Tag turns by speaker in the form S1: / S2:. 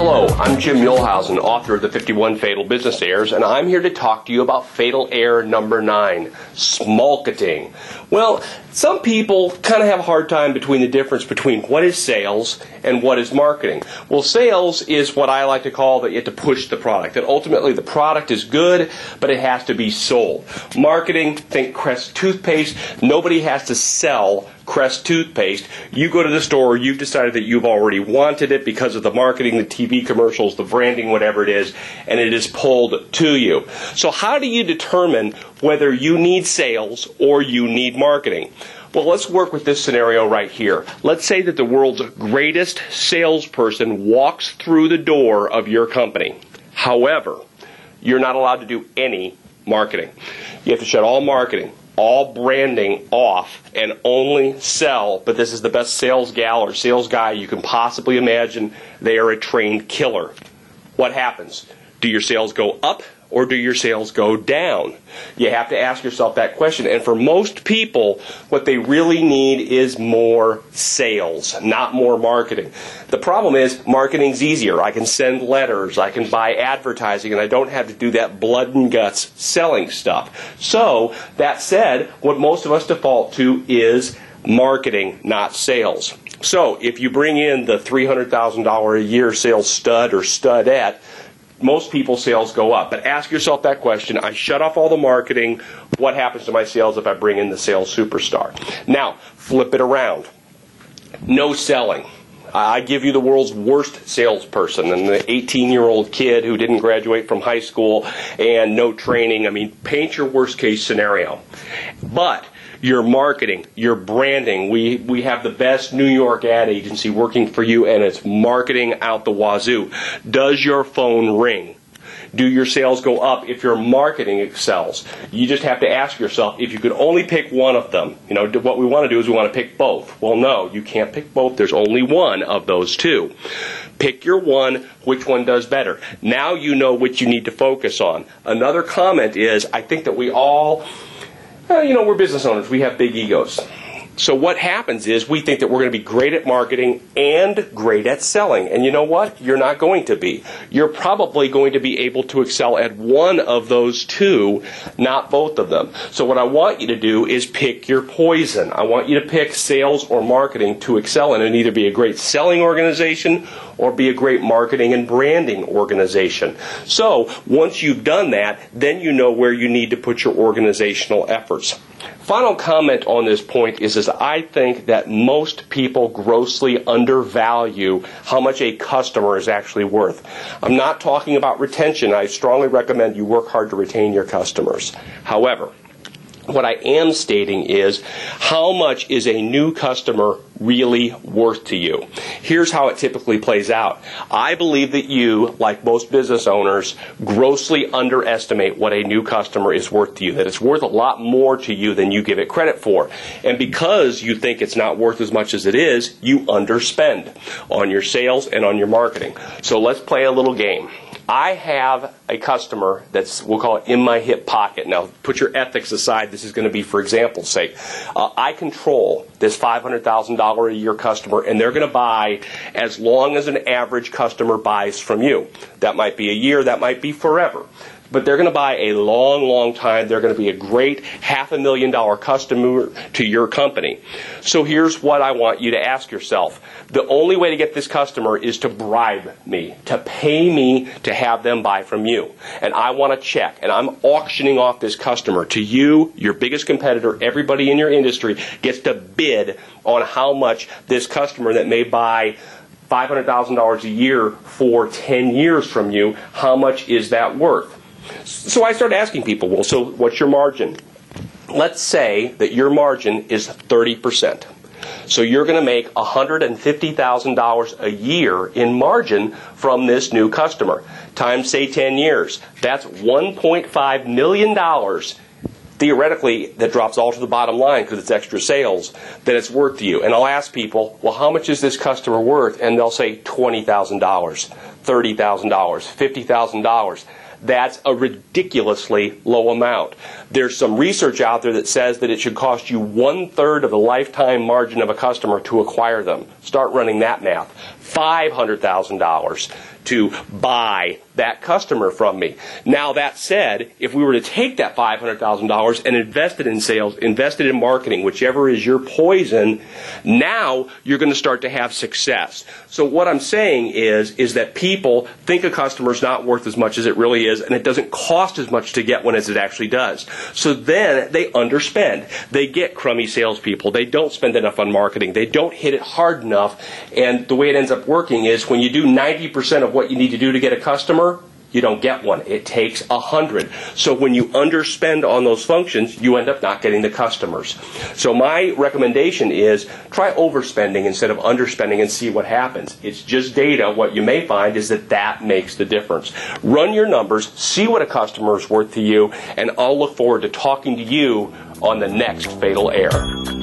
S1: Hello, I'm Jim Muehlhausen, author of the 51 Fatal Business Errors, and I'm here to talk to you about fatal error number 9, Smalketing. Well, some people kind of have a hard time between the difference between what is sales and what is marketing. Well, sales is what I like to call that you have to push the product. That ultimately the product is good, but it has to be sold. Marketing, think Crest toothpaste. Nobody has to sell Crest toothpaste. You go to the store, you've decided that you've already wanted it because of the marketing, the TV commercials, the branding, whatever it is, and it is pulled to you. So how do you determine whether you need sales or you need marketing? Well, let's work with this scenario right here. Let's say that the world's greatest salesperson walks through the door of your company. However, you're not allowed to do any marketing. You have to shut all marketing, all branding off, and only sell. But this is the best sales gal or sales guy you can possibly imagine. They are a trained killer. What happens? Do your sales go up or do your sales go down? You have to ask yourself that question. And for most people, what they really need is more sales, not more marketing. The problem is marketing's easier. I can send letters, I can buy advertising, and I don't have to do that blood and guts selling stuff. So, that said, what most of us default to is marketing, not sales. So, if you bring in the $300,000 a year sales stud or studette, most people's sales go up. But ask yourself that question. I shut off all the marketing. What happens to my sales if I bring in the sales superstar? Now, flip it around. No selling. I give you the world's worst salesperson, and the 18-year-old kid who didn't graduate from high school and no training. I mean, paint your worst case scenario. But your marketing, your branding, we have the best New York ad agency working for you, and it's marketing out the wazoo. Does your phone ring? Do your sales go up if your marketing excels? You just have to ask yourself, if you could only pick one of them, what we want to do is we want to pick both. Well, no, you can't pick both. There's only one of those two. Pick your one. Which one does better? Now you know what you need to focus on. Another comment is, I think that we all, we're business owners. We have big egos. So what happens is we think that we're going to be great at marketing and great at selling. And you know what? You're not going to be. You're probably going to be able to excel at one of those two, not both of them. So what I want you to do is pick your poison. I want you to pick sales or marketing to excel in and either be a great selling organization or be a great marketing and branding organization. So once you've done that, then you know where you need to put your organizational efforts. Final comment on this point is I think that most people grossly undervalue how much a customer is actually worth. I'm not talking about retention. I strongly recommend you work hard to retain your customers. However, what I am stating is, how much is a new customer really worth to you? Here's how it typically plays out. I believe that you, like most business owners, grossly underestimate what a new customer is worth to you, that it's worth a lot more to you than you give it credit for. And because you think it's not worth as much as it is, you underspend on your sales and on your marketing. So let's play a little game. I have a customer that's, we'll call it in my hip pocket. Now, put your ethics aside. This is going to be for example's sake. I control this $500,000 a year customer, and they're going to buy as long as an average customer buys from you. That might be a year. That might be forever. But they're going to buy a long, long time. They're going to be a great $500,000 customer to your company. So here's what I want you to ask yourself. The only way to get this customer is to bribe me, to pay me to have them buy from you. And I want a check, and I'm auctioning off this customer to you, your biggest competitor. Everybody in your industry gets to bid on how much this customer that may buy $500,000 a year for 10 years from you, how much is that worth? So I started asking people, well, so what's your margin? Let's say that your margin is 30%. So you're going to make $150,000 a year in margin from this new customer. Times, say, 10 years. That's $1.5 million. Theoretically, that drops all to the bottom line because it's extra sales that it's worth to you. And I'll ask people, well, how much is this customer worth? And they'll say $20,000, $30,000, $50,000. That's a ridiculously low amount. There's some research out there that says that it should cost you 1/3 of the lifetime margin of a customer to acquire them. Start running that math. $500,000 to buy that customer from me. Now, that said, if we were to take that $500,000 and invest it in sales, invest it in marketing, whichever is your poison, now you're going to start to have success. So what I'm saying is that people think a customer's not worth as much as it really is, and it doesn't cost as much to get one as it actually does. So then they underspend. They get crummy salespeople. They don't spend enough on marketing. They don't hit it hard enough. And the way it ends up working is when you do 90% of what you need to do to get a customer, you don't get one. It takes 100. So when you underspend on those functions, you end up not getting the customers. So my recommendation is try overspending instead of underspending and see what happens. It's just data. What you may find is that makes the difference. Run your numbers, see what a customer is worth to you, and I'll look forward to talking to you on the next Fatal Error.